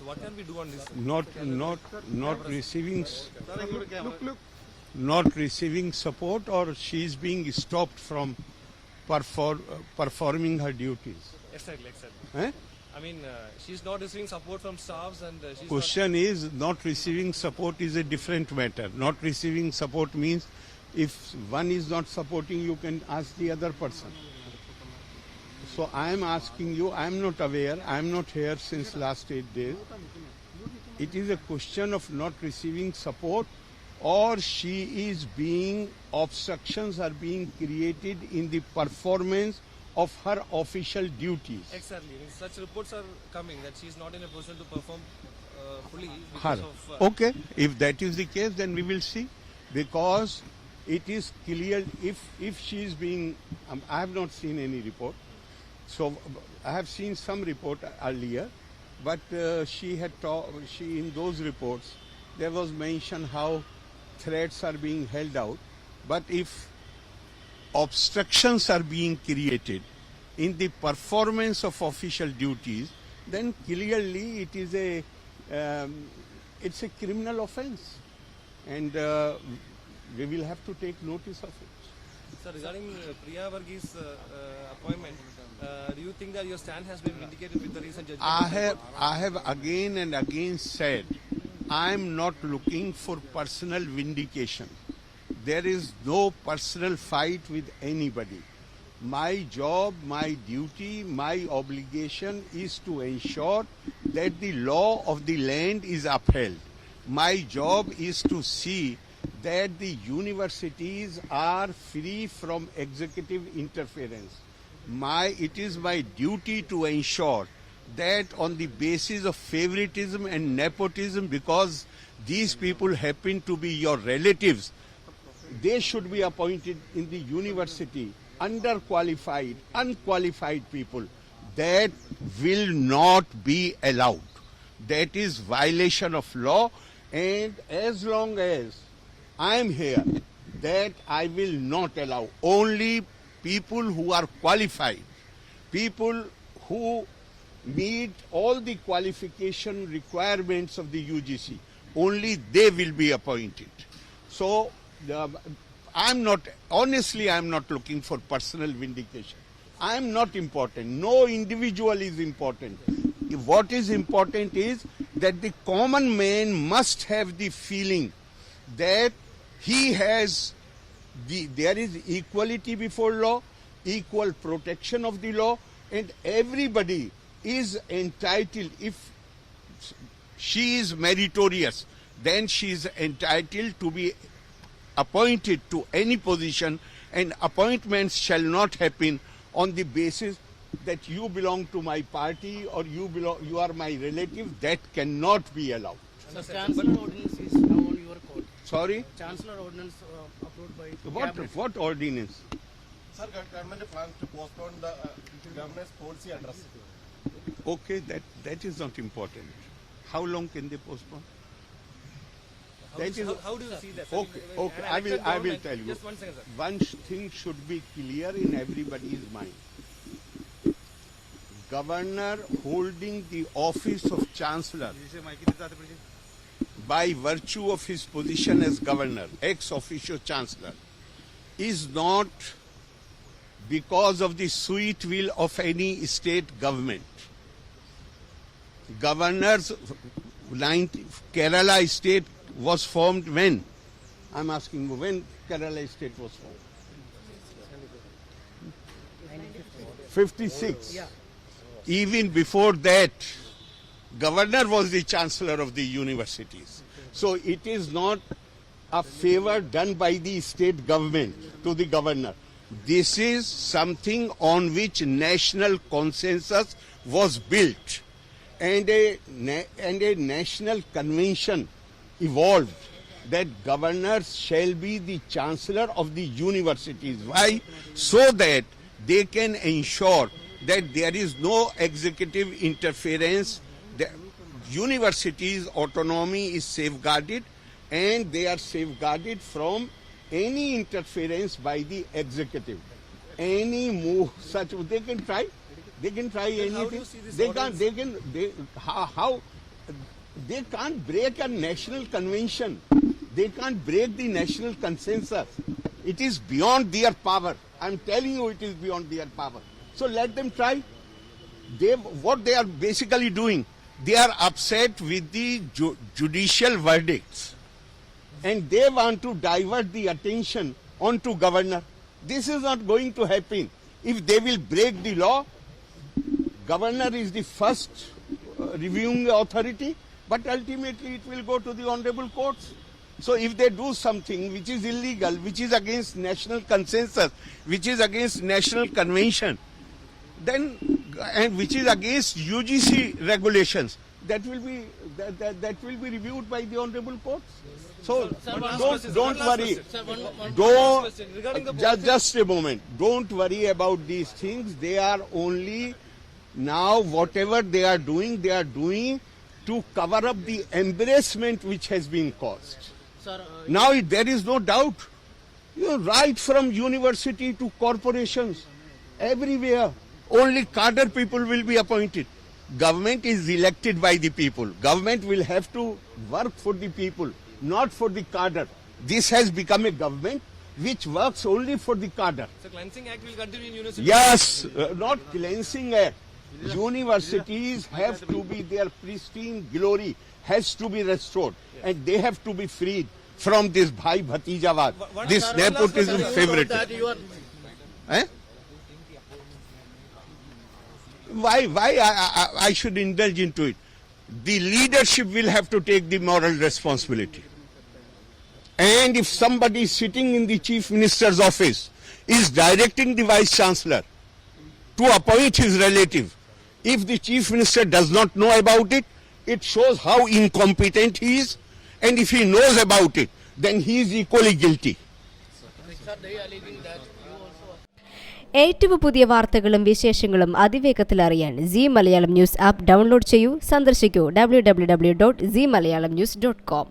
what can we do on this? Not receiving support, or she is being stopped from performing her duties. Exactly. Eh? I mean, she's not receiving support from staffs, and she's Question is, not receiving support is a different matter. Not receiving support means if one is not supporting, you can ask the other person. So I am asking you, I am not aware, I am not here since last 8 days. It is a question of not receiving support, or she is being, obstructions are being created in the performance of her official duties. Exactly. I mean, such reports are coming that she's not in a position to perform fully Her. because of... Okay, if that is the case, then we will see. Because it is clear, if she is being, I have not seen any report. So I have seen some report earlier, but she in those reports, there was mention how threats are being held out. But if obstructions are being created in the performance of official duties, then clearly it is it's a criminal offence, and we will have to take notice of it. Sir, regarding Priya Varghese appointment, do you think that your stand has been vindicated with the recent judgment? I have again and again said, I am not looking for personal vindication. There is no personal fight with anybody. My job, my duty, my obligation is to ensure that the law of the land is upheld. My job is to see that the universities are free from executive interference. It is my duty to ensure that on the basis of favoritism and nepotism, because these people happen to be your relatives, they should be appointed in the university, underqualified, unqualified people. That will not be allowed. That is violation of law, and as long as I am here, that I will not allow. Only people who are qualified, people who meet all the qualification requirements of the UGC, only they will be appointed. So I'm not looking for personal vindication. I am not important. No individual is important. What is important is that the common man must have the feeling that there is equality before law, equal protection of the law, and everybody is entitled. If she is meritorious, then she is entitled to be appointed to any position, and appointments shall not happen on the basis that you belong to my party or you are my relative. That cannot be allowed. The Chancellor ordinance is now on your court. Sorry? Chancellor ordinance approved by Cabinet. What ordinance? Sir, government plans to postpone the governor's policy address. Okay, that is not important. How long can they postpone? How do you see that? Okay. I will tell you. Just 1 second, sir. One thing should be clear in everybody's mind. Governor holding the office of Chancellor by virtue of his position as governor, ex officio Chancellor, is not because of the sweet will of any state government. Governors, Kerala state was formed when? I'm asking when Kerala state was formed? 56. Yeah. Even before that, governor was the chancellor of the universities. So it is not a favor done by the state government to the governor. This is something on which national consensus was built, and a national convention evolved that governors shall be the chancellor of the universities. Why? So that they can ensure that there is no executive interference. The universities' autonomy is safeguarded, and they are safeguarded from any interference by the executive. Any move such, they can try anything. How do you see this How they can't break a national convention. They can't break the national consensus. It is beyond their power. I'm telling you, it is beyond their power. So let them try. What they are basically doing, they are upset with the judicial verdicts. And they want to divert the attention onto governor. This is not going to happen. If they will break the law, governor is the first reviewing authority, but ultimately it will go to the honorable courts. So if they do something which is illegal, which is against national consensus, which is against national convention, then and which is against UGC regulations, that will be reviewed by the honorable courts. So don't worry. Just a moment. Don't worry about these things. They are only now whatever they are doing to cover up the embarrassment which has been caused. Sir, Now there is no doubt. Right from university to corporations, everywhere, only cadre people will be appointed. Government is elected by the people. Government will have to work for the people, not for the cadre. This has become a government which works only for the cadre. So cleansing act will continue in university. Yes, not cleansing act. Universities have to be, their pristine glory has to be restored, and they have to be freed from this bhai bhatijavad, this nepotism favoritism. that you are Eh? Why I should indulge into it? The leadership will have to take the moral responsibility. And if somebody sitting in the chief minister's office is directing the vice chancellor to appoint his relative, if the chief minister does not know about it, it shows how incompetent he is. And if he knows about it, then he is equally guilty. sir, they are alleging that you also ഏറ്റവും പുതിയ വാർത്തകളും വിശേഷങ്ങളും അതിവേഗത്തിൽ അറിയാൻ Zee Malayalam news app download ചെയ്യൂ. സന്ദർശിക്കൂ www.zeemalayalamnews.com.